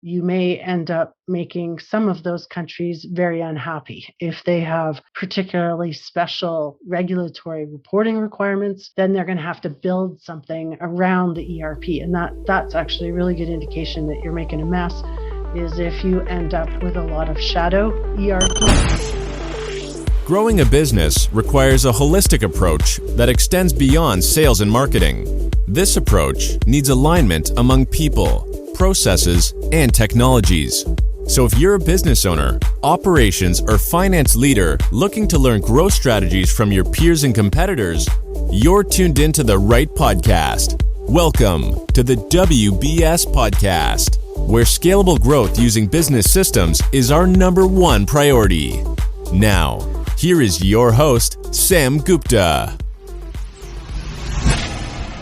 you may end up making some of those countries very unhappy. If they have particularly special regulatory reporting requirements, then they're going to have to build something around the ERP. And that's actually a really good indication that you're making a mess, is if you end up with a lot of shadow ERP. Growing a business requires a holistic approach that extends beyond sales and marketing. This approach needs alignment among people, processes, and technologies. So if you're a business owner, operations, or finance leader looking to learn growth strategies from your peers and competitors, you're tuned into the right podcast. Welcome to the WBS Podcast, where scalable growth using business systems is our number one priority. Now, here is your host, Sam Gupta.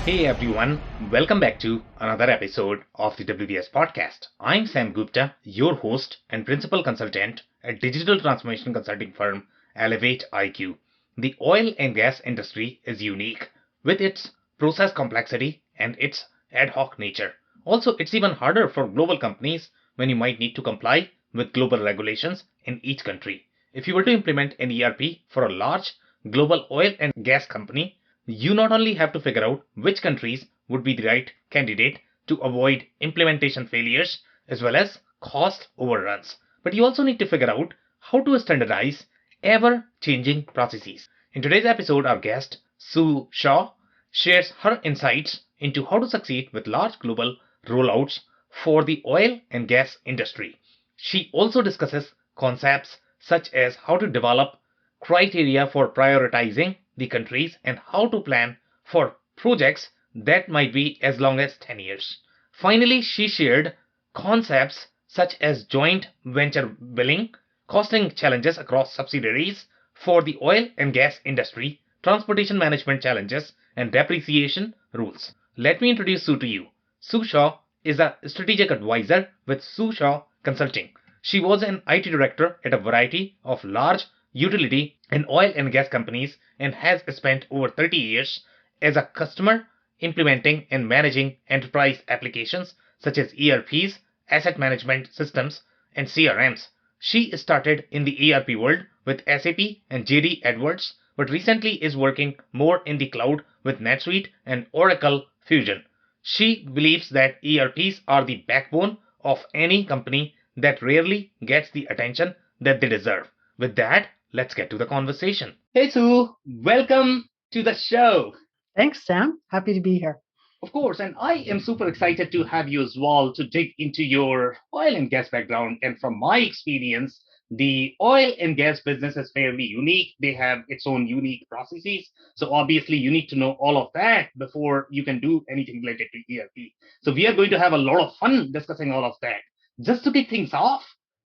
Hey everyone, welcome back to another episode of the WBS Podcast. I'm Sam Gupta, your host and principal consultant at digital transformation consulting firm Elevate IQ. The oil and gas industry is unique with its process complexity and its ad hoc nature. Also, it's even harder for global companies when you might need to comply with global regulations in each country. If you were to implement an ERP for a large global oil and gas company, you not only have to figure out which countries would be the right candidate to avoid implementation failures as well as cost overruns, but you also need to figure out how to standardize ever-changing processes. In today's episode, our guest, Sue Shaw, shares her insights into how to succeed with large global rollouts for the oil and gas industry. She also discusses concepts such as how to develop criteria for prioritizing the countries and how to plan for projects that might be as long as 10 years. Finally, she shared concepts such as joint venture billing, costing challenges across subsidiaries for the oil and gas industry, transportation management challenges, and depreciation rules. Let me introduce Sue to you. Sue Shaw is a strategic advisor with Sue Shaw Consulting. She was an IT director at a variety of large utility and oil and gas companies and has spent over 30 years as a customer implementing and managing enterprise applications such as ERPs, asset management systems, and CRMs. She started in the ERP world with SAP and JD Edwards, but recently is working more in the cloud with NetSuite and Oracle Fusion. She believes that ERPs are the backbone of any company that rarely gets the attention that they deserve. With that, let's get to the conversation. Hey Sue, welcome to the show. Thanks, Sam. Happy to be here. Of course, and I am super excited to have you as well to dig into your oil and gas background. And from my experience, the oil and gas business is fairly unique. They have its own unique processes. So obviously you need to know all of that before you can do anything related to ERP. So we are going to have a lot of fun discussing all of that. Just to kick things off,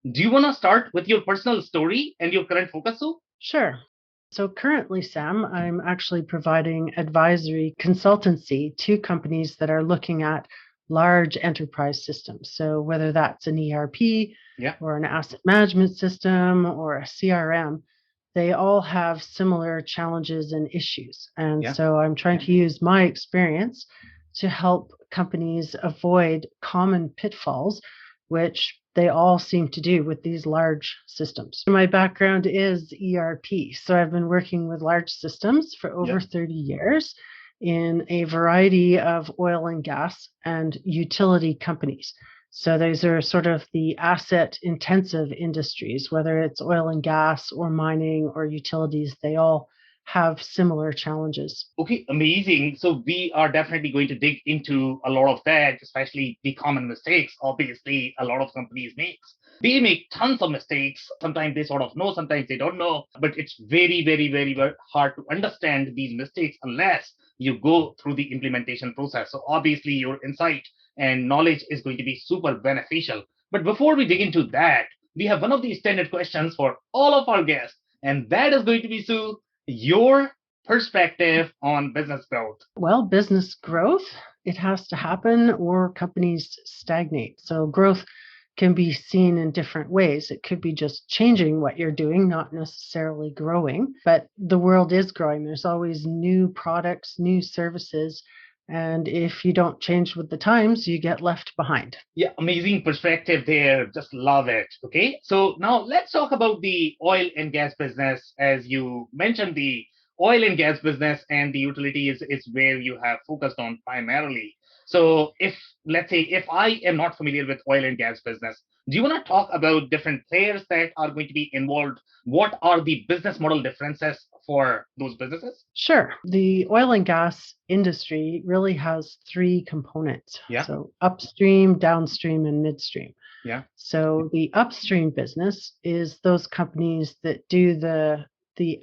do you want to start with your personal story and your current focus, Sue? Sure. So currently, Sam, I'm actually providing advisory consultancy to companies that are looking at large enterprise systems. So whether that's an ERP or an asset management system or a CRM, they all have similar challenges and issues. And so I'm trying to use my experience to help companies avoid common pitfalls, which they all seem to do with these large systems. My background is ERP. So I've been working with large systems for over 30 years in a variety of oil and gas and utility companies. So those are sort of the asset intensive industries, whether it's oil and gas or mining or utilities, they all have similar challenges. Okay, amazing. So we are definitely going to dig into a lot of that, especially the common mistakes. Obviously, a lot of companies make. They make tons of mistakes. Sometimes they sort of know, sometimes they don't know. But it's very, very, very, very hard to understand these mistakes unless you go through the implementation process. So obviously, your insight and knowledge is going to be super beneficial. But before we dig into that, we have one of the standard questions for all of our guests, and that is going to be, Sue, your perspective on business growth. Well, business growth, it has to happen or companies stagnate. So growth can be seen in different ways. It could be just changing what you're doing, not necessarily growing, but the world is growing. There's always new products, new services And if you don't change with the times, you get left behind. Yeah, amazing perspective there. Just love it. Okay. So now let's talk about the oil and gas business. As you mentioned, the oil and gas business and the utility is where you have focused on primarily. So if let's say if I am not familiar with oil and gas business, do you want to talk about different players that are going to be involved? What are the business model differences for those businesses? Sure. The oil and gas industry really has three components. Yeah. So upstream, downstream, and midstream. Yeah. So the upstream business is those companies that do the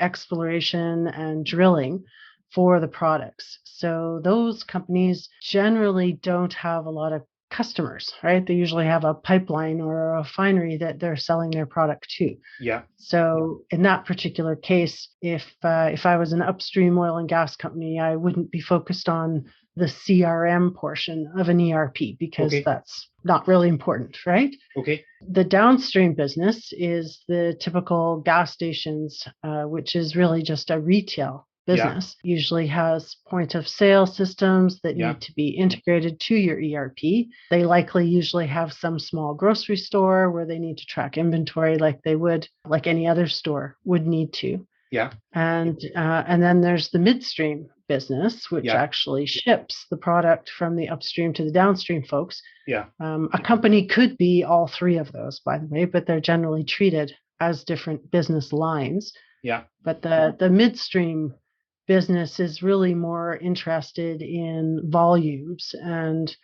exploration and drilling for the products. So those companies generally don't have a lot of customers, right? They usually have a pipeline or a refinery that they're selling their product to. Yeah. So in that particular case, if I was an upstream oil and gas company, I wouldn't be focused on the CRM portion of an ERP because that's not really important, right? Okay. The downstream business is the typical gas stations, which is really just a retail business. Usually has point of sale systems that need to be integrated to your ERP. They likely usually have some small grocery store where they need to track inventory like they would, like any other store would need to. Yeah. And then there's the midstream business, which actually ships the product from the upstream to the downstream folks. Yeah. A company could be all three of those, by the way, but they're generally treated as different business lines. Yeah. But the midstream business is really more interested in volumes and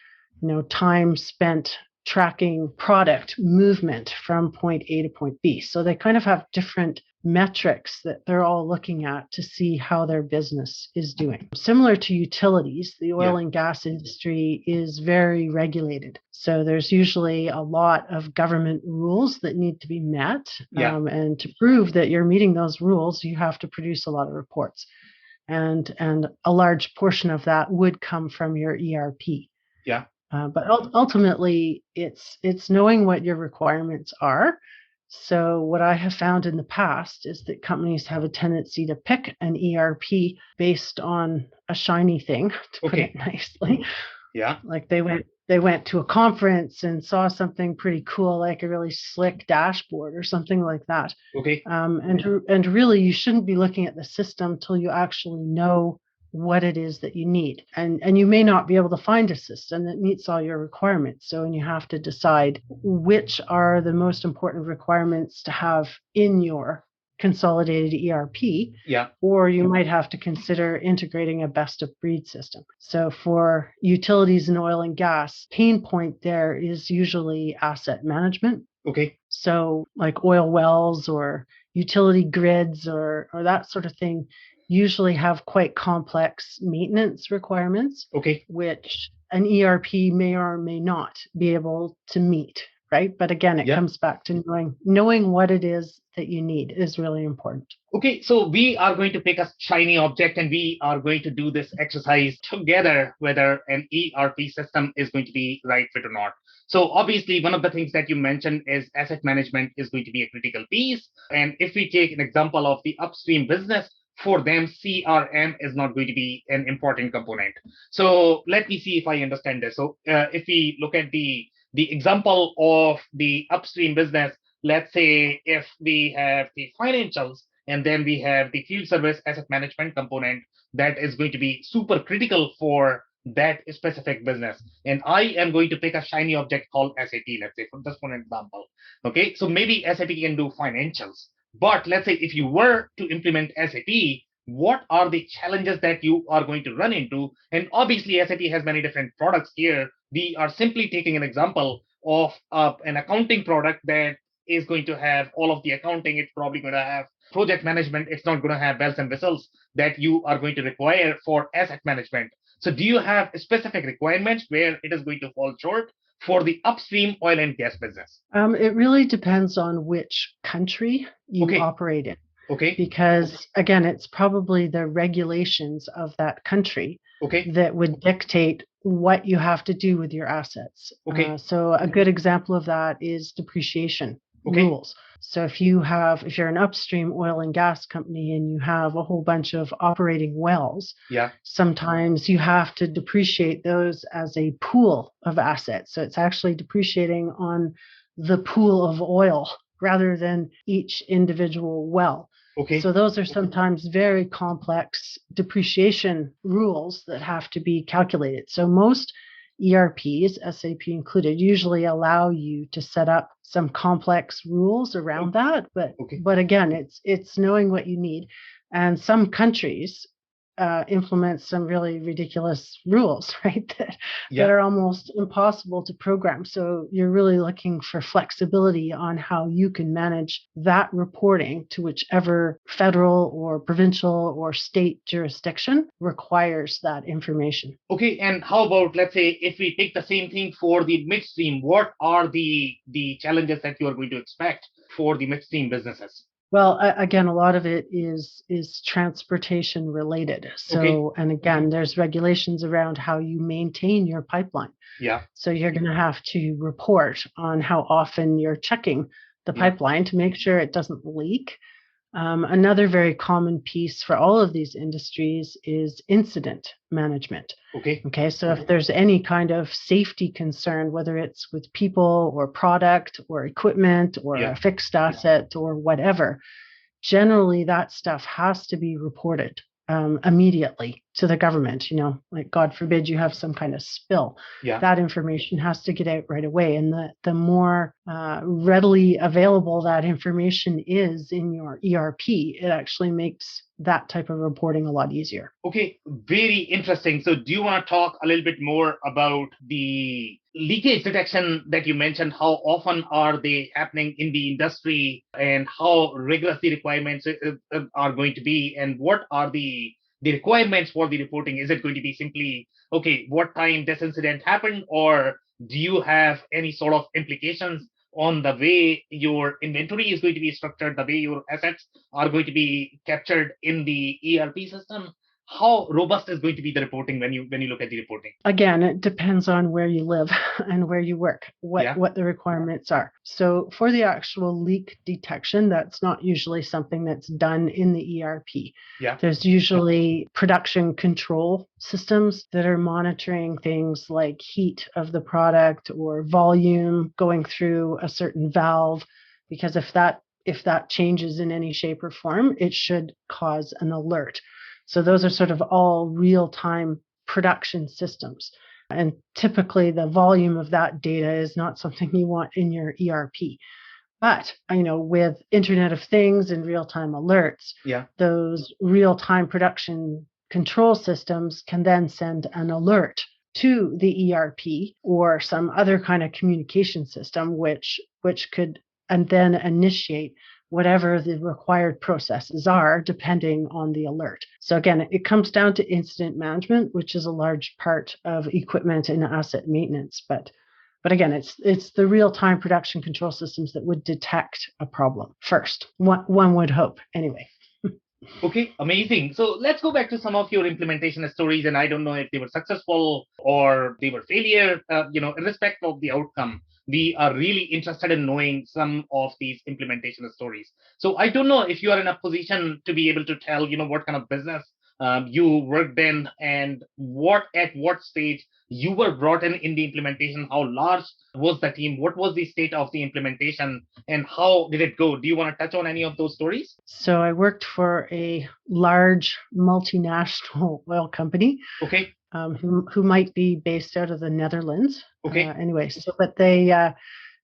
time spent tracking product movement from point A to point B. So they kind of have different metrics that they're all looking at to see how their business is doing. Similar to utilities, the oil and gas industry is very regulated. So there's usually a lot of government rules that need to be met. And to prove that you're meeting those rules, you have to produce a lot of reports. And a large portion of that would come from your ERP. Yeah. But ultimately, it's knowing what your requirements are. So what I have found in the past is that companies have a tendency to pick an ERP based on a shiny thing, to put it nicely. Yeah. Like they went to a conference and saw something pretty cool, like a really slick dashboard or something like that. Okay. And really, you shouldn't be looking at the system till you actually know what it is that you need. And you may not be able to find a system that meets all your requirements. So you have to decide which are the most important requirements to have in your consolidated ERP. Yeah. Or you might have to consider integrating a best of breed system. So for utilities and oil and gas, pain point there is usually asset management. Okay. So like oil wells or utility grids or that sort of thing usually have quite complex maintenance requirements, which an ERP may or may not be able to meet, right? But again, it comes back to knowing what it is that you need is really important. Okay, so we are going to pick a shiny object and we are going to do this exercise together, whether an ERP system is going to be right fit or not. So obviously, one of the things that you mentioned is asset management is going to be a critical piece. And if we take an example of the upstream business, for them, CRM is not going to be an important component. So let me see if I understand this. So if we look at the example of the upstream business, let's say if we have the financials and then we have the field service asset management component that is going to be super critical for that specific business. And I am going to pick a shiny object called SAP, let's say, for just one example. Okay, so maybe SAP can do financials. But let's say if you were to implement SAP, what are the challenges that you are going to run into? And obviously, SAP has many different products here. We are simply taking an example of an accounting product that is going to have all of the accounting. It's probably going to have project management. It's not going to have bells and whistles that you are going to require for asset management. So do you have specific requirements where it is going to fall short for the upstream oil and gas business? It really depends on which country you operate in. Okay. Because again, it's probably the regulations of that country that would dictate what you have to do with your assets. So a good example of that is depreciation rules. So if you're an upstream oil and gas company and you have a whole bunch of operating wells, Yeah. sometimes you have to depreciate those as a pool of assets. So it's actually depreciating on the pool of oil rather than each individual well. Okay. So those are sometimes very complex depreciation rules that have to be calculated. So most ERPs, SAP included, usually allow you to set up some complex rules around that. But again, it's knowing what you need. And some countries implement some really ridiculous rules, right? That are almost impossible to program. So you're really looking for flexibility on how you can manage that reporting to whichever federal or provincial or state jurisdiction requires that information. Okay, and how about, let's say, if we take the same thing for the midstream, what are the challenges that you are going to expect for the midstream businesses? Well, again, a lot of it is transportation related. So, and again, there's regulations around how you maintain your pipeline. Yeah. So you're going to have to report on how often you're checking the pipeline to make sure it doesn't leak. Another very common piece for all of these industries is incident management. Okay. So if there's any kind of safety concern, whether it's with people or product or equipment or a fixed asset or whatever, generally that stuff has to be reported immediately to the government. Like God forbid you have some kind of spill. That information has to get out right away. And the more readily available that information is in your ERP, it actually makes that type of reporting a lot easier. Okay, very interesting. So do you want to talk a little bit more about the leakage detection that you mentioned? How often are they happening in the industry, and how rigorous the requirements are going to be, and what are the requirements for the reporting? Is it going to be simply, okay, what time this incident happened, or do you have any sort of implications on the way your inventory is going to be structured, the way your assets are going to be captured in the ERP system? How robust is going to be the reporting when you look at the reporting? Again, it depends on where you live and where you work, what the requirements are. So for the actual leak detection, that's not usually something that's done in the ERP. There's usually production control systems that are monitoring things like heat of the product or volume going through a certain valve, because if that changes in any shape or form, it should cause an alert. So those are sort of all real-time production systems. And typically the volume of that data is not something you want in your ERP. But, with Internet of Things and real-time alerts, those real-time production control systems can then send an alert to the ERP or some other kind of communication system, which could and then initiate whatever the required processes are, depending on the alert. So again, it comes down to incident management, which is a large part of equipment and asset maintenance. But again, it's the real-time production control systems that would detect a problem first. One would hope, anyway. Okay, amazing. So let's go back to some of your implementation stories, and I don't know if they were successful or they were failure. Irrespective of the outcome, we are really interested in knowing some of these implementation stories. So I don't know if you are in a position to be able to tell, what kind of business you worked in, and at what stage you were brought in the implementation. How large was the team? What was the state of the implementation, and how did it go? Do you want to touch on any of those stories? So I worked for a large multinational oil company. Okay. Who might be based out of the Netherlands. Okay. But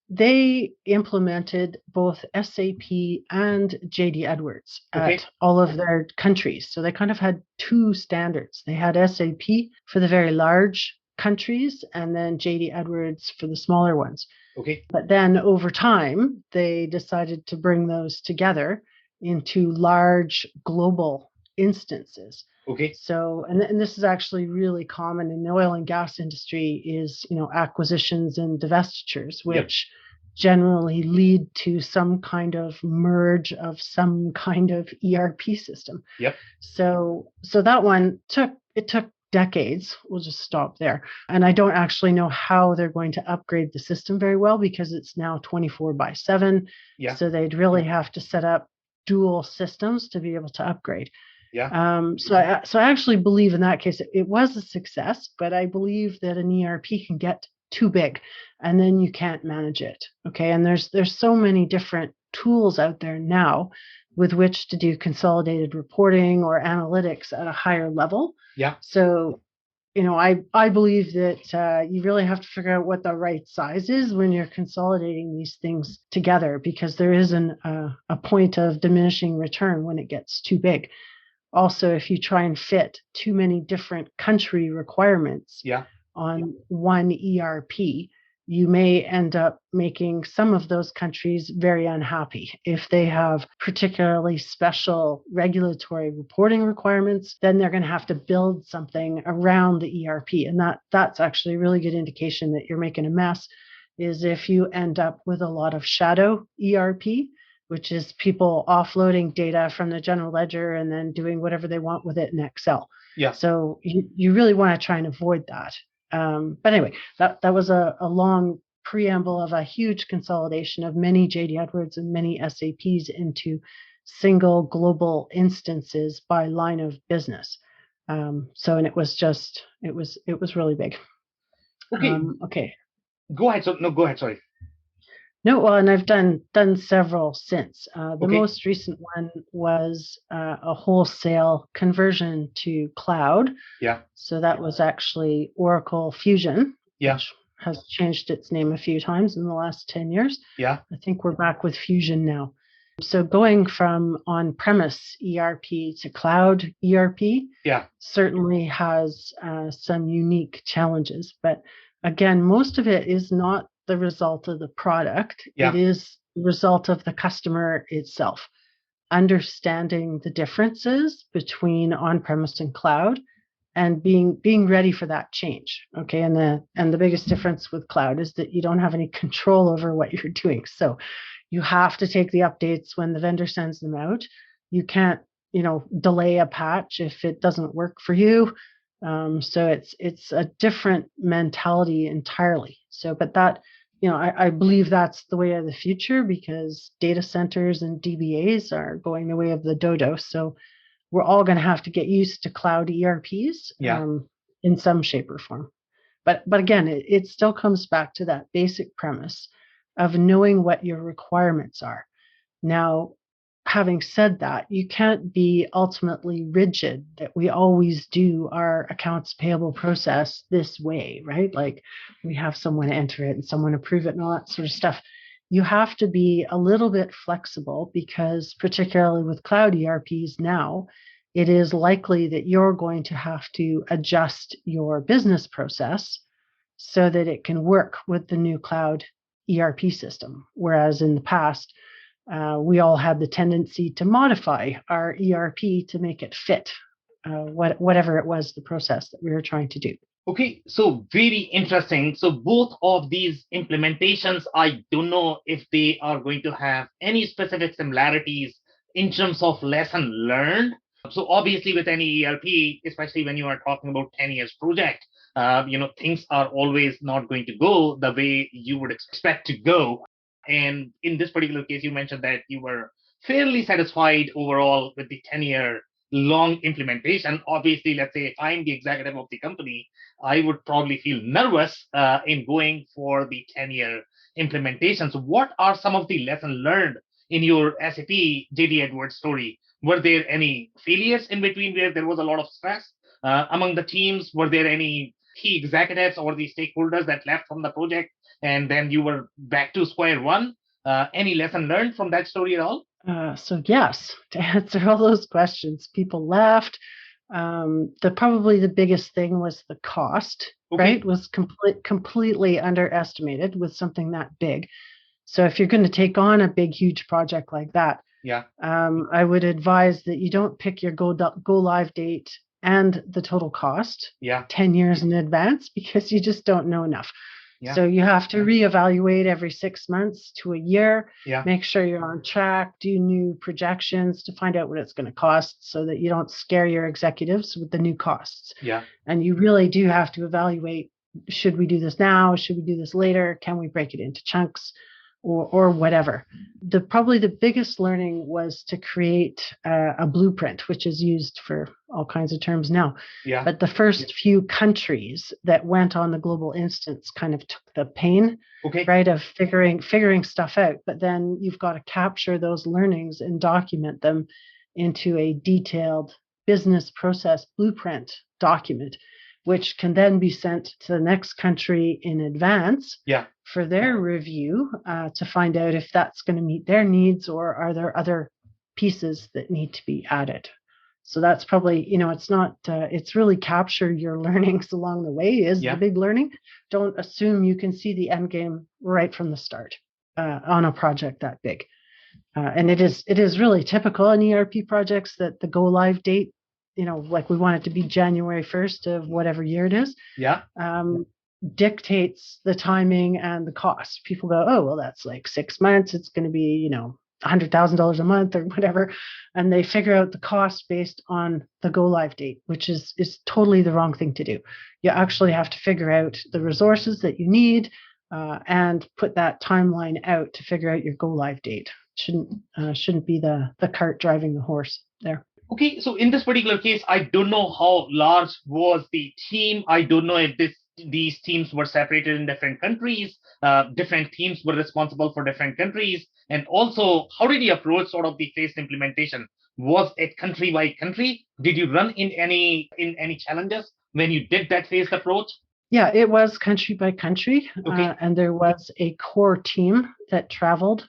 they implemented both SAP and JD Edwards at all of their countries. So they kind of had two standards. They had SAP for the very large countries and then JD Edwards for the smaller ones. Okay. But then over time, they decided to bring those together into large global instances. Okay. So, and this is actually really common in the oil and gas industry is, acquisitions and divestitures, which generally lead to some kind of merge of some kind of ERP system. Yep. So that one took decades. We'll just stop there. And I don't actually know how they're going to upgrade the system very well because it's now 24/7. Yeah. So they'd really have to set up dual systems to be able to upgrade. Yeah. So I actually believe in that case it was a success, but I believe that an ERP can get too big and then you can't manage it. Okay. And there's so many different tools out there now with which to do consolidated reporting or analytics at a higher level. Yeah. So, I believe that you really have to figure out what the right size is when you're consolidating these things together, because there is a point of diminishing return when it gets too big. Also, if you try and fit too many different country requirements on one ERP, you may end up making some of those countries very unhappy. If they have particularly special regulatory reporting requirements, then they're going to have to build something around the ERP. And that's actually a really good indication that you're making a mess, is if you end up with a lot of shadow ERP, which is people offloading data from the general ledger and then doing whatever they want with it in Excel. Yeah. So you really want to try and avoid that. But anyway, that was a long preamble of a huge consolidation of many JD Edwards and many SAPs into single global instances by line of business. And it was really big. Okay. Okay. Go ahead. Go ahead. Sorry. No, well, and I've done several since. The most recent one was a wholesale conversion to cloud. Yeah. So that was actually Oracle Fusion, which has changed its name a few times in the last 10 years. Yeah. I think we're back with Fusion now. So going from on-premise ERP to cloud ERP certainly has some unique challenges. But again, most of it is not the result of the product. Yeah. It is the result of the customer itself. Understanding the differences between on-premise and cloud and being ready for that change. Okay. And the biggest difference with cloud is that you don't have any control over what you're doing. So you have to take the updates when the vendor sends them out. You can't, delay a patch if it doesn't work for you. So it's a different mentality entirely. So, but that, I believe that's the way of the future, because data centers and DBAs are going the way of the dodo. So we're all going to have to get used to cloud ERPs in some shape or form. But again, it still comes back to that basic premise of knowing what your requirements are. Now, having said that, you can't be ultimately rigid that we always do our accounts payable process this way, right? Like we have someone enter it and someone approve it and all that sort of stuff. You have to be a little bit flexible, because particularly with cloud ERPs now, it is likely that you're going to have to adjust your business process so that it can work with the new cloud ERP system. Whereas in the past, we all had the tendency to modify our ERP to make it fit whatever it was, the process that we were trying to do. Okay, so very interesting. So both of these implementations, I don't know if they are going to have any specific similarities in terms of lesson learned. So obviously with any ERP, especially when you are talking about 10 years project, things are always not going to go the way you would expect to go. And in this particular case, you mentioned that you were fairly satisfied overall with the 10-year long implementation. Obviously, let's say if I'm the executive of the company, I would probably feel nervous in going for the 10-year implementation. So what are some of the lessons learned in your SAP JD Edwards story? Were there any failures in between where there was a lot of stress among the teams? Were there any key executives or the stakeholders that left from the project and then you were back to square one? Any lesson learned from that story at all? So yes, to answer all those questions, people left. Probably the biggest thing was the cost, right? Was completely underestimated with something that big. So if you're going to take on a big, huge project like that, I would advise that you don't pick your go live date and the total cost 10 years in advance, because you just don't know enough. Yeah. So you have to reevaluate every 6 months to a year, Yeah. make sure you're on track, do new projections to find out what it's going to cost so that you don't scare your executives with the new costs. Yeah. And you really do have to evaluate, should we do this now? Should we do this later? Can we break it into chunks or whatever? Probably the biggest learning was to create a blueprint, which is used for all kinds of terms now. Yeah. But the first few countries that went on the global instance kind of took the pain, right, of figuring stuff out. But then you've got to capture those learnings and document them into a detailed business process blueprint document, which can then be sent to the next country in advance for their review to find out if that's going to meet their needs or are there other pieces that need to be added. So that's probably, it's not, it's really capture your learnings along the way is the big learning. Don't assume you can see the end game right from the start on a project that big. And it is really typical in ERP projects that the go live date, like we want it to be January 1st of whatever year it is, dictates the timing and the cost. People go, oh, well, that's like 6 months. It's going to be, $100,000 a month or whatever. And they figure out the cost based on the go live date, which is totally the wrong thing to do. You actually have to figure out the resources that you need and put that timeline out to figure out your go live date. Shouldn't be the cart driving the horse there. Okay, so in this particular case, I don't know how large was the team. I don't know if these teams were separated in different countries. Different teams were responsible for different countries. And also, how did you approach sort of the phased implementation? Was it country by country? Did you run in any challenges when you did that phased approach? Yeah, it was country by country. And there was a core team that traveled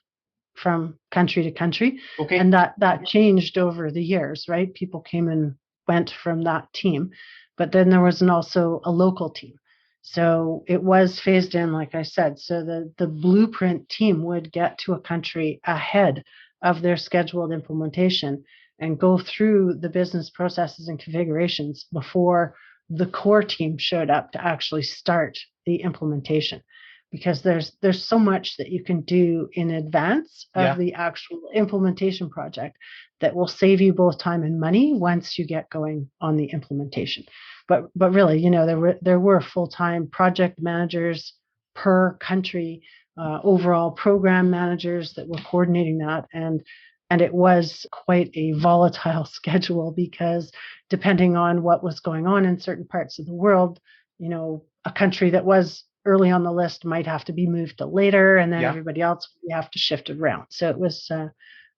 from country to country. And that changed over the years, right? People came and went from that team. But then there was also a local team. So it was phased in, like I said. So the blueprint team would get to a country ahead of their scheduled implementation and go through the business processes and configurations before the core team showed up to actually start the implementation. Because there's so much that you can do in advance of the actual implementation project that will save you both time and money once you get going on the implementation. But really, there were full-time project managers per country, overall program managers that were coordinating that, and it was quite a volatile schedule because depending on what was going on in certain parts of the world, a country that was early on the list might have to be moved to later, and then everybody else we have to shift it around. So it was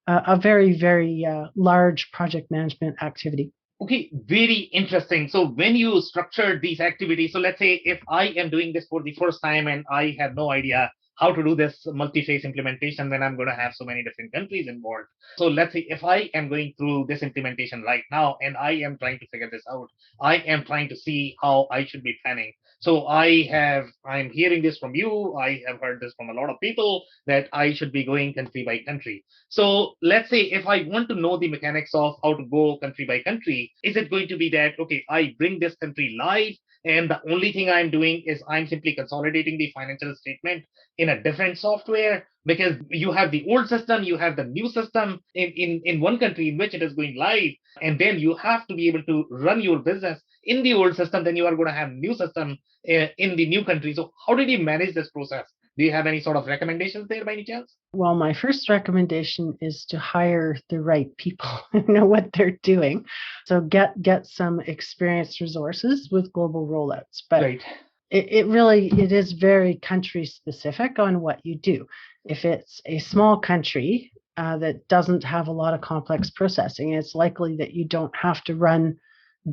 a very, very large project management activity. Okay, very interesting. So when you structured these activities, so let's say if I am doing this for the first time and I have no idea how to do this multi-phase implementation when I'm going to have so many different countries involved. So let's say if I am going through this implementation right now and I am trying to figure this out, I am trying to see how I should be planning. So I'm hearing this from you. I have heard this from a lot of people that I should be going country by country. So let's say if I want to know the mechanics of how to go country by country, is it going to be that, okay, I bring this country live and the only thing I'm doing is I'm simply consolidating the financial statement in a different software? Because you have the old system, you have the new system in one country in which it is going live, and then you have to be able to run your business in the old system, then you are going to have new system in the new country. So how did you manage this process? Do you have any sort of recommendations there by any chance? Well, my first recommendation is to hire the right people who know what they're doing. So get some experienced resources with global rollouts. But it is very country specific on what you do. If it's a small country that doesn't have a lot of complex processing, it's likely that you don't have to run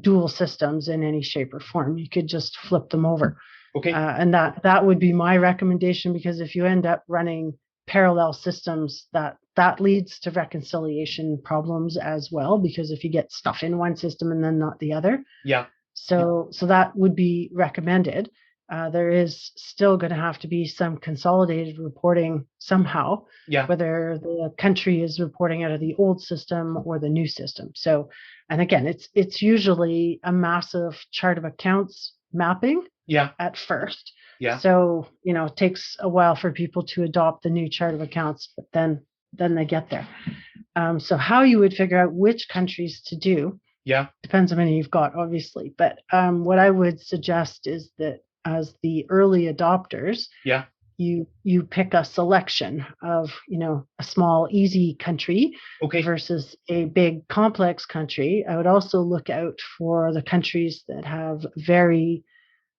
dual systems in any shape or form. You could just flip them over. And that would be my recommendation, because if you end up running parallel systems, that leads to reconciliation problems as well, because if you get stuff in one system and then not the other. So that would be recommended. There is still going to have to be some consolidated reporting somehow, whether the country is reporting out of the old system or the new system. So, and again, it's usually a massive chart of accounts mapping at first, Yeah. So, it takes a while for people to adopt the new chart of accounts, but then they get there. So how you would figure out which countries to do Yeah. depends how many you've got, obviously. But what I would suggest is that as the early adopters, Yeah. you pick a selection of, a small, easy country Okay. versus a big, complex country. I would also look out for the countries that have very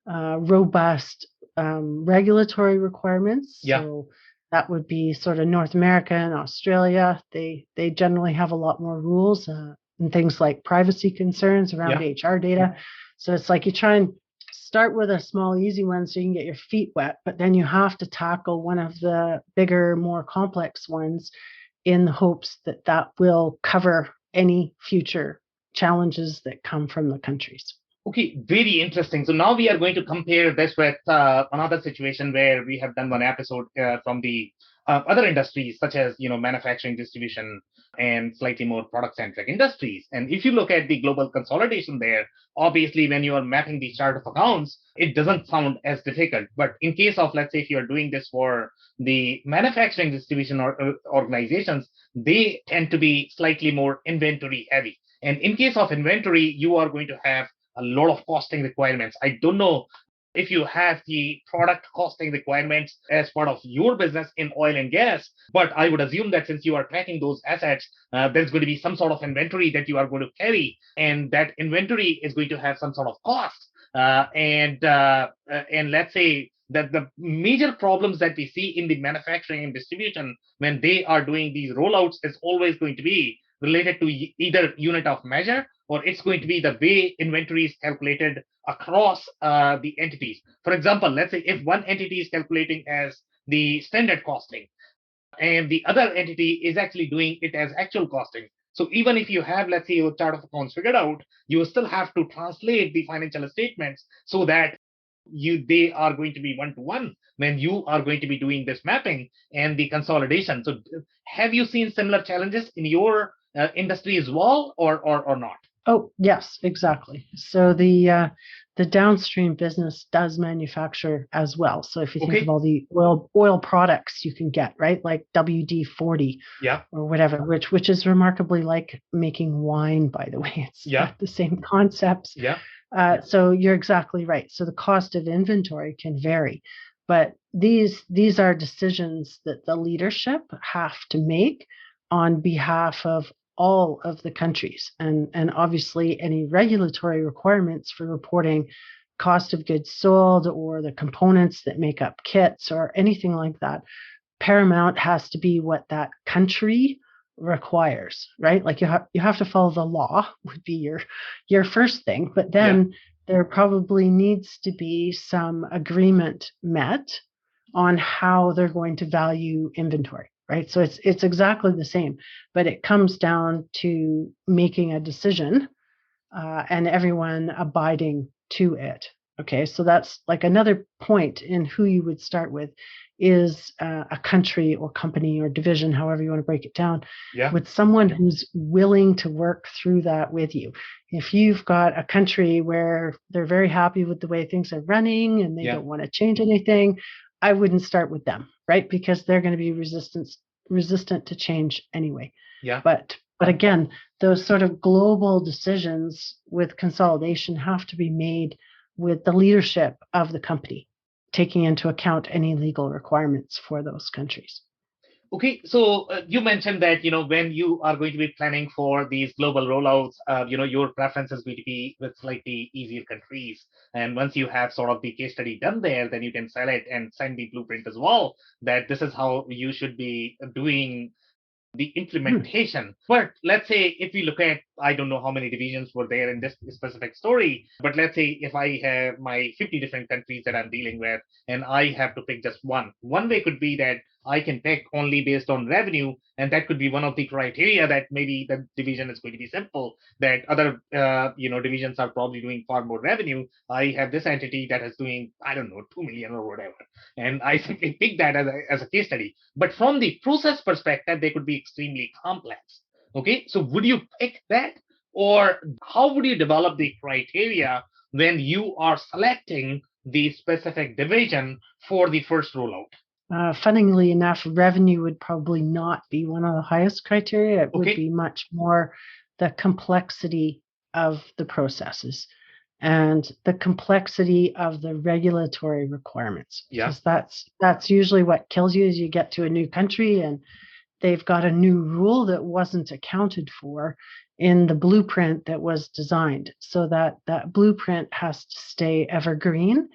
robust regulatory requirements. Yeah. So that would be sort of North America and Australia. They generally have a lot more rules and things like privacy concerns around Yeah. HR data. So it's like you try and start with a small, easy one so you can get your feet wet, but then you have to tackle one of the bigger, more complex ones in the hopes that that will cover any future challenges that come from the countries. Okay, very interesting. So now we are going to compare this with another situation where we have done one episode from the other industries, such as manufacturing, distribution, and slightly more product-centric industries. And if you look at the global consolidation there, obviously when you are mapping the chart of accounts, it doesn't sound as difficult. But in case of, let's say, if you are doing this for the manufacturing distribution organizations, they tend to be slightly more inventory heavy. And in case of inventory, you are going to have a lot of costing requirements. I don't know if you have the product costing requirements as part of your business in oil and gas, but I would assume that since you are tracking those assets, there's going to be some sort of inventory that you are going to carry, and that inventory is going to have some sort of cost. And let's say that the major problems that we see in the manufacturing and distribution when they are doing these rollouts is always going to be related to either unit of measure, or it's going to be the way inventory is calculated across the entities. For example, let's say if one entity is calculating as the standard costing and the other entity is actually doing it as actual costing. So even if you have, let's say, your chart of accounts figured out, you still have to translate the financial statements so that they are going to be one-to-one when you are going to be doing this mapping and the consolidation. So have you seen similar challenges in your industry as well, or not? Oh, yes, exactly. So the downstream business does manufacture as well. So if you think of Okay. all the oil products you can get, right, like WD-40 Yeah. or whatever, which is remarkably like making wine, by the way. It's Yeah. got the same concepts. Yeah. So you're exactly right. So the cost of inventory can vary, but these are decisions that the leadership have to make on behalf of all of the countries, and obviously any regulatory requirements for reporting cost of goods sold or the components that make up kits or anything like that. Paramount has to be what that country requires, right? Like you have to follow the law would be your first thing, but Yeah. then there probably needs to be some agreement met on how they're going to value inventory, right? So it's exactly the same, but it comes down to making a decision and everyone abiding to it. Okay, so that's like another point in who you would start with is a country or company or division, however you want to break it down, Yeah. with someone who's willing to work through that with you. If you've got a country where they're very happy with the way things are running and they Yeah. don't want to change anything, I wouldn't start with them, right? Because they're going to be resistant to change anyway. Yeah. But again, those sort of global decisions with consolidation have to be made with the leadership of the company, taking into account any legal requirements for those countries. Okay, so you mentioned that when you are going to be planning for these global rollouts, your preference is going to be with slightly easier countries. And once you have sort of the case study done there, then you can sell it and send the blueprint as well. That this is how you should be doing the implementation. But let's say if we look at, I don't know how many divisions were there in this specific story, but let's say if I have my 50 different countries that I'm dealing with and I have to pick just one. One way could be that I can pick only based on revenue, and that could be one of the criteria that maybe the division is going to be simple, that other divisions are probably doing far more revenue. I have this entity that is doing, I don't know, 2 million or whatever, and I simply pick that as a case study. But from the process perspective, they could be extremely complex. Okay, so would you pick that, or how would you develop the criteria when you are selecting the specific division for the first rollout? Funnily enough, revenue would probably not be one of the highest criteria. It would Okay. be much more the complexity of the processes and the complexity of the regulatory requirements, Yeah. because that's usually what kills you as you get to a new country and they've got a new rule that wasn't accounted for in the blueprint that was designed. So that blueprint has to stay evergreen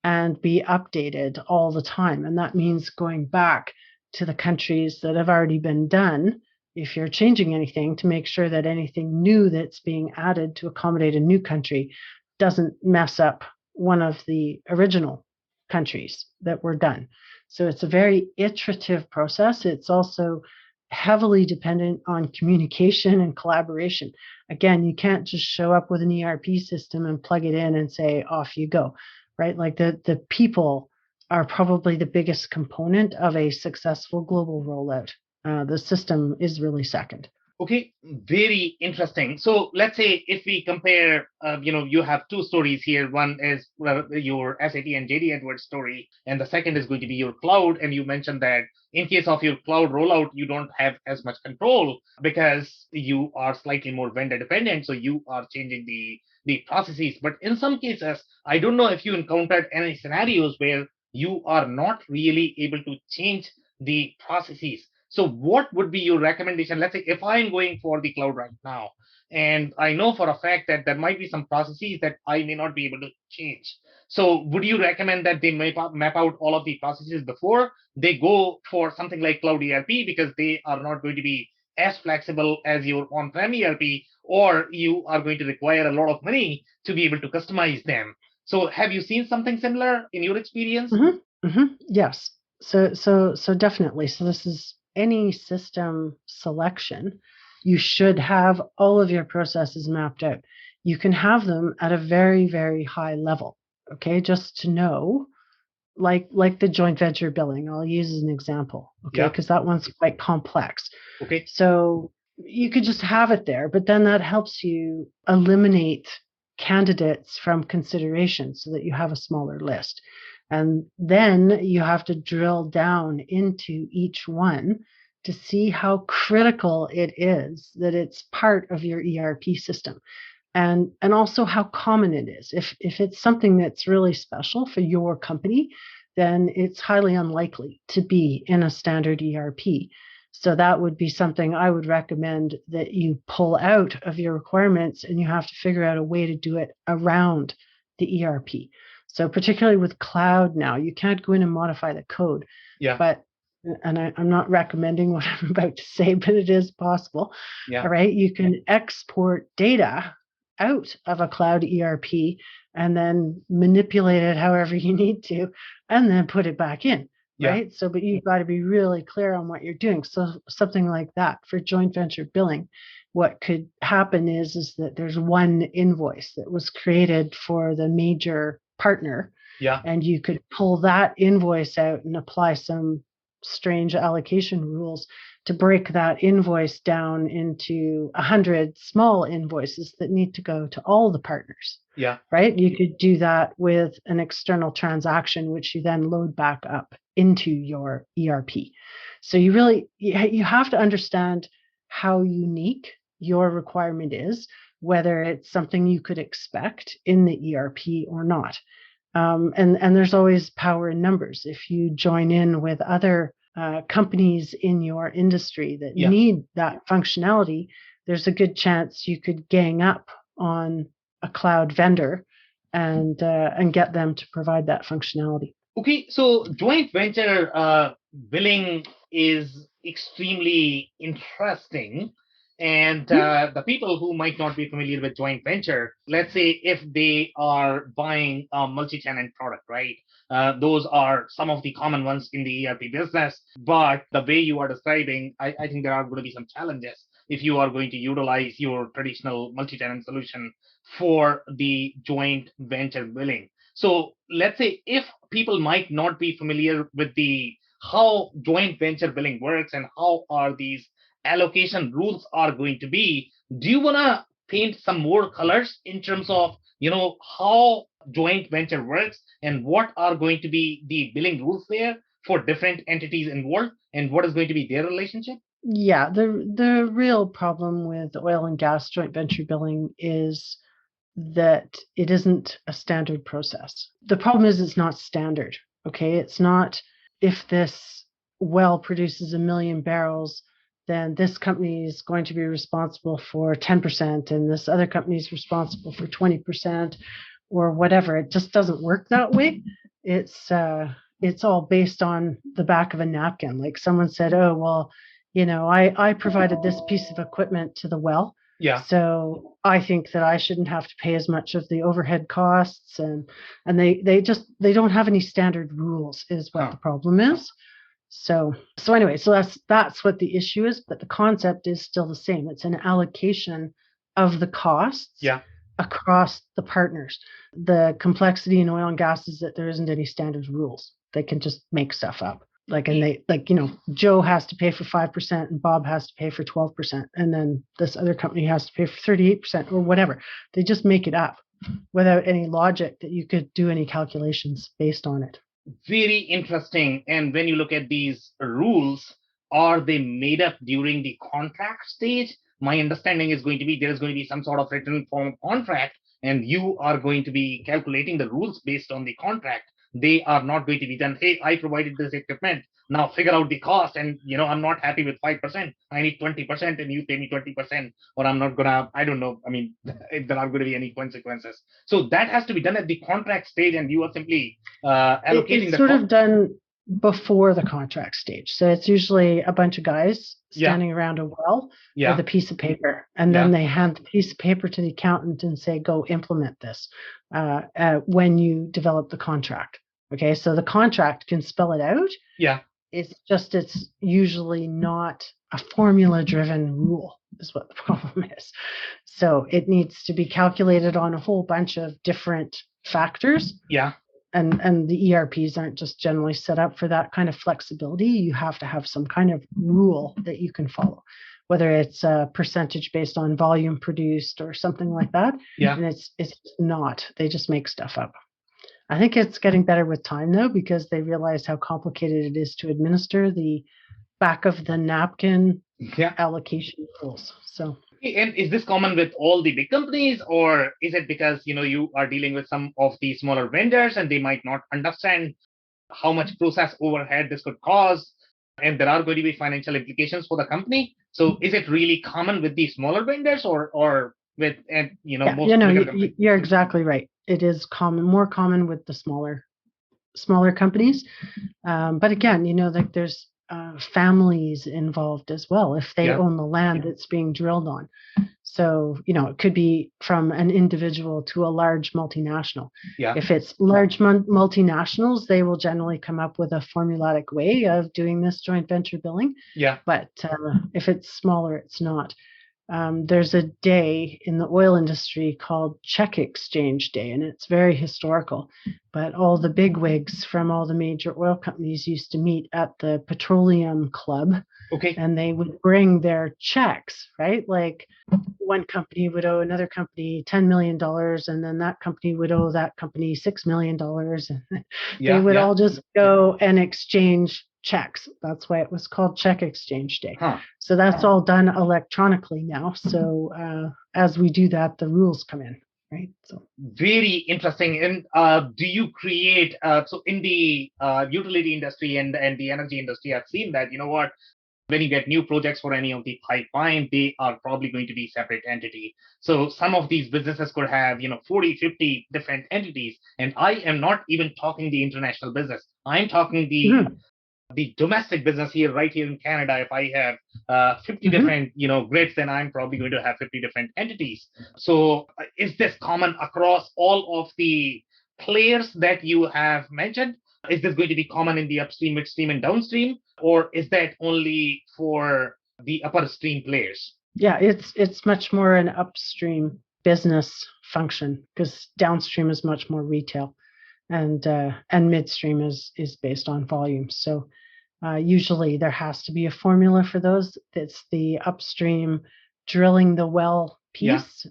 and be updated all the time. And that means going back to the countries that have already been done if you're changing anything to make sure that anything new that's being added to accommodate a new country doesn't mess up one of the original countries that were done. So it's a very iterative process. It's also heavily dependent on communication and collaboration. Again, you can't just show up with an ERP system and plug it in and say, off you go, right? Like the people are probably the biggest component of a successful global rollout. The system is really second. Okay, very interesting. So let's say if we compare, you have two stories here. One is your SAP and JD Edwards story, and the second is going to be your cloud. And you mentioned that in case of your cloud rollout, you don't have as much control because you are slightly more vendor dependent. So you are changing the processes. But in some cases, I don't know if you encountered any scenarios where you are not really able to change the processes. So what would be your recommendation? Let's say if I'm going for the cloud right now, and I know for a fact that there might be some processes that I may not be able to change. So would you recommend that they map out all of the processes before they go for something like cloud ERP, because they are not going to be as flexible as your on-prem ERP, or you are going to require a lot of money to be able to customize them? So have you seen something similar in your experience? Yes. So definitely. So this is any system selection. You should have all of your processes mapped out. You can have them at a very, very high level. Okay, just to know, like the joint venture billing. I'll use as an example. Okay, Yeah. because that one's quite complex. Okay. So you could just have it there, but then that helps you eliminate candidates from consideration so that you have a smaller list. And then you have to drill down into each one to see how critical it is that it's part of your ERP system, and also how common it is. If it's something that's really special for your company, then it's highly unlikely to be in a standard ERP. So that would be something I would recommend that you pull out of your requirements, and you have to figure out a way to do it around the ERP. So particularly with cloud now, you can't go in and modify the code. Yeah. But I'm not recommending what I'm about to say, but it is possible. Yeah. All right. You can export data out of a cloud ERP and then manipulate it however you need to, and then put it back in. Yeah. Right. So, but you've got to be really clear on what you're doing. So something like that for joint venture billing, what could happen is that there's one invoice that was created for the major partner. Yeah. And you could pull that invoice out and apply some strange allocation rules to break that invoice down into 100 small invoices that need to go to all the partners. Yeah. Right? You could do that with an external transaction, which you then load back up into your ERP. So you have to understand how unique your requirement is, whether it's something you could expect in the ERP or not. And there's always power in numbers. If you join in with other companies in your industry that need that functionality, there's a good chance you could gang up on a cloud vendor and get them to provide that functionality. Okay, so joint venture billing is extremely interesting. And the people who might not be familiar with joint venture, let's say if they are buying a multi-tenant product, right? Those are some of the common ones in the ERP business. But the way you are describing, I think there are going to be some challenges if you are going to utilize your traditional multi-tenant solution for the joint venture billing. So let's say if people might not be familiar with the how joint venture billing works and how are these allocation rules are going to be, do you want to paint some more colors in terms of how joint venture works and what are going to be the billing rules there for different entities involved and what is going to be their relationship? Yeah, the real problem with oil and gas joint venture billing is that it isn't a standard process. The problem is it's not standard. Okay, it's not if this well produces 1 million barrels, then this company is going to be responsible for 10% and this other company is responsible for 20% or whatever. It just doesn't work that way. It's all based on the back of a napkin. Like someone said, oh, well, I provided this piece of equipment to the well. Yeah. So I think that I shouldn't have to pay as much of the overhead costs, and they don't have any standard rules is what the problem is. So anyway, so that's what the issue is, but the concept is still the same. It's an allocation of the costs across the partners. The complexity in oil and gas is that there isn't any standard rules. They can just make stuff up. Joe has to pay for 5% and Bob has to pay for 12%. And then this other company has to pay for 38% or whatever. They just make it up without any logic that you could do any calculations based on it. Very interesting. And when you look at these rules, are they made up during the contract stage? My understanding is going to be there is going to be some sort of written form contract, and you are going to be calculating the rules based on the contract. They are not going to be done, hey, I provided this equipment, now figure out the cost, and I'm not happy with 5%, I need 20% and you pay me 20%, or I'm not gonna, I don't know, I mean, if there are going to be any consequences. So that has to be done at the contract stage, and you are simply allocating it's sort of done before the contract stage. So it's usually a bunch of guys standing around a well with a piece of paper, and then they hand the piece of paper to the accountant and say, go implement this when you develop the contract. Okay, so the contract can spell it out. Yeah. It's usually not a formula driven rule is what the problem is. So it needs to be calculated on a whole bunch of different factors. Yeah. And the ERPs aren't just generally set up for that kind of flexibility. You have to have some kind of rule that you can follow, whether it's a percentage based on volume produced or something like that. Yeah. And it's not. They just make stuff up. I think it's getting better with time, though, because they realize how complicated it is to administer the back of the napkin allocation rules. So. And is this common with all the big companies, or is it because you are dealing with some of the smaller vendors and they might not understand how much process overhead this could cause, and there are going to be financial implications for the company? So is it really common with the smaller vendors, or with most? You're exactly right. It is more common with the smaller companies, but again, there's families involved as well if they own the land that's being drilled on. So, it could be from an individual to a large multinational. Yeah. If it's large multinationals, they will generally come up with a formulaic way of doing this joint venture billing. Yeah. But if it's smaller, it's not. There's a day in the oil industry called Check Exchange Day, and it's very historical. But all the bigwigs from all the major oil companies used to meet at the Petroleum Club. Okay. And they would bring their checks, right? Like one company would owe another company $10 million, and then that company would owe that company $6 million. And they would all just go and exchange checks. That's why it was called Check Exchange Day. So that's all done electronically now. So as we do that, the rules come in, right? So very interesting. And do you create so in the utility industry and the energy industry, I've seen that when you get new projects for any of the pipeline, they are probably going to be separate entity. So some of these businesses could have 40, 50 different entities, and I am not even talking the international business. I'm talking the domestic business here, right here in Canada. If I have 50 different, grids, then I'm probably going to have 50 different entities. So is this common across all of the players that you have mentioned? Is this going to be common in the upstream, midstream, and downstream, or is that only for the upper stream players? Yeah, it's much more an upstream business function, because downstream is much more retail. And midstream is based on volume. So usually there has to be a formula for those. It's the upstream drilling the well piece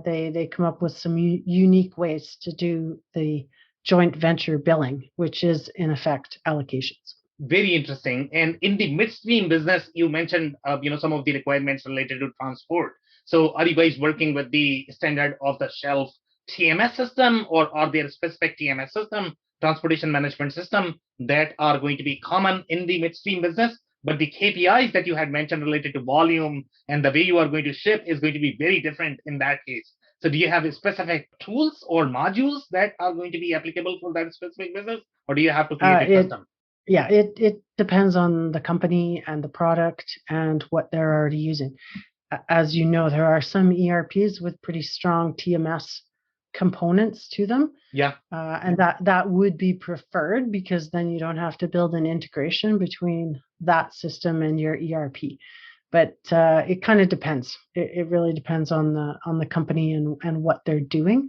They come up with some unique ways to do the joint venture billing, which is in effect allocations. Very interesting. And in the midstream business, you mentioned, some of the requirements related to transport. So are you guys working with the standard of the shelf TMS system, or are there specific TMS system, transportation management system, that are going to be common in the midstream business? But the KPIs that you had mentioned related to volume and the way you are going to ship is going to be very different in that case. So do you have specific tools or modules that are going to be applicable for that specific business, or do you have to create a custom? It depends on the company and the product and what they're already using. As you know, there are some ERPs with pretty strong TMS components to them. Yeah. And that would be preferred, because then you don't have to build an integration between that system and your ERP. But it kind of depends. It really depends on the company and what they're doing,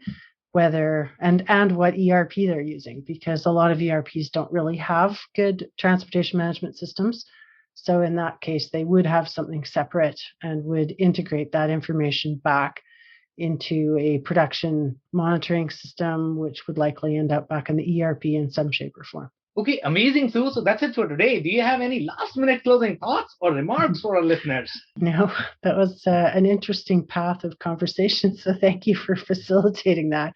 whether and what ERP they're using, because a lot of ERPs don't really have good transportation management systems. So in that case, they would have something separate and would integrate that information back into a production monitoring system, which would likely end up back in the ERP in some shape or form. Okay, amazing, Sue. So that's it for today. Do you have any last-minute closing thoughts or remarks for our listeners? No, that was an interesting path of conversation. So thank you for facilitating that.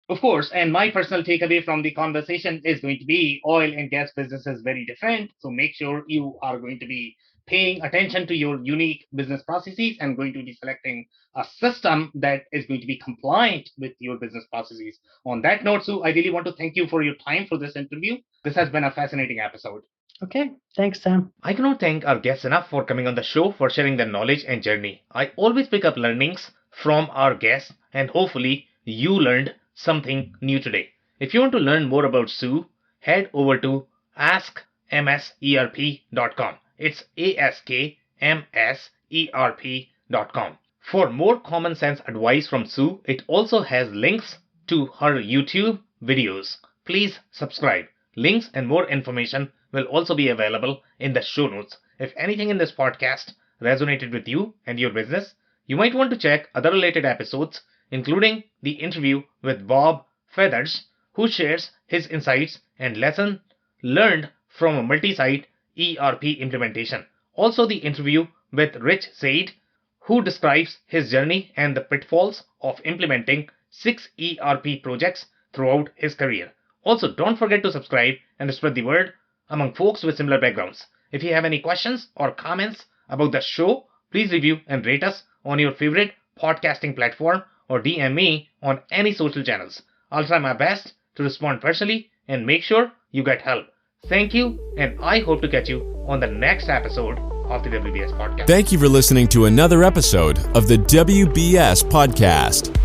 Of course, and my personal takeaway from the conversation is going to be oil and gas business is very different. So make sure you are going to be paying attention to your unique business processes and going to be selecting a system that is going to be compliant with your business processes. On that note, Sue, I really want to thank you for your time for this interview. This has been a fascinating episode. Okay, thanks, Sam. I cannot thank our guests enough for coming on the show, for sharing their knowledge and journey. I always pick up learnings from our guests, and hopefully you learned something new today. If you want to learn more about Sue, head over to askmserp.com. It's askmserp.com. For more common sense advice from Sue, it also has links to her YouTube videos. Please subscribe. Links and more information will also be available in the show notes. If anything in this podcast resonated with you and your business, you might want to check other related episodes, including the interview with Bob Feathers, who shares his insights and lessons learned from a multi-site ERP implementation. Also the interview with Rich Zaid, who describes his journey and the pitfalls of implementing 6 ERP projects throughout his career. Also, don't forget to subscribe and spread the word among folks with similar backgrounds. If you have any questions or comments about the show, please review and rate us on your favorite podcasting platform or DM me on any social channels. I'll try my best to respond personally and make sure you get help. Thank you, and I hope to catch you on the next episode of the WBS Podcast. Thank you for listening to another episode of the WBS Podcast.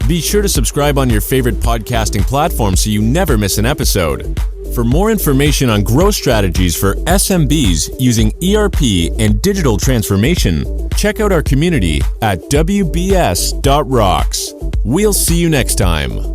Be sure to subscribe on your favorite podcasting platform so you never miss an episode. For more information on growth strategies for SMBs using ERP and digital transformation, check out our community at WBS.rocks. We'll see you next time.